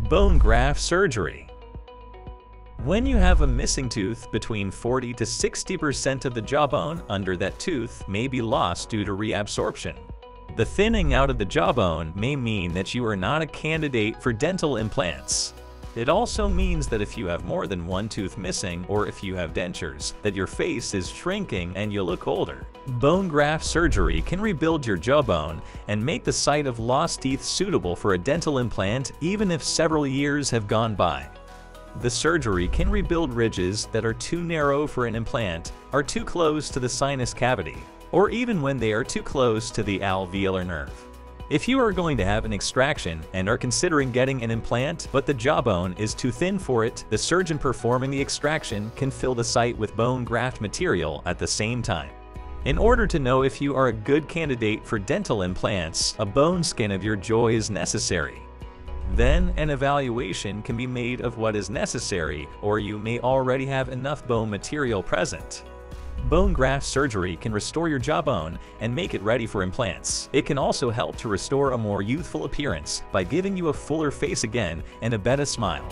Bone graft surgery. When you have a missing tooth, between 40 to 60% of the jawbone under that tooth may be lost due to reabsorption. The thinning out of the jawbone may mean that you are not a candidate for dental implants. It also means that if you have more than one tooth missing, or if you have dentures, that your face is shrinking and you look older. Bone graft surgery can rebuild your jawbone and make the site of lost teeth suitable for a dental implant even if several years have gone by. The surgery can rebuild ridges that are too narrow for an implant, are too close to the sinus cavity, or even when they are too close to the alveolar nerve. If you are going to have an extraction and are considering getting an implant, but the jawbone is too thin for it, the surgeon performing the extraction can fill the site with bone graft material at the same time. In order to know if you are a good candidate for dental implants, a bone scan of your jaw is necessary. Then an evaluation can be made of what is necessary, or you may already have enough bone material present. Bone graft surgery can restore your jawbone and make it ready for implants. It can also help to restore a more youthful appearance by giving you a fuller face again and a better smile.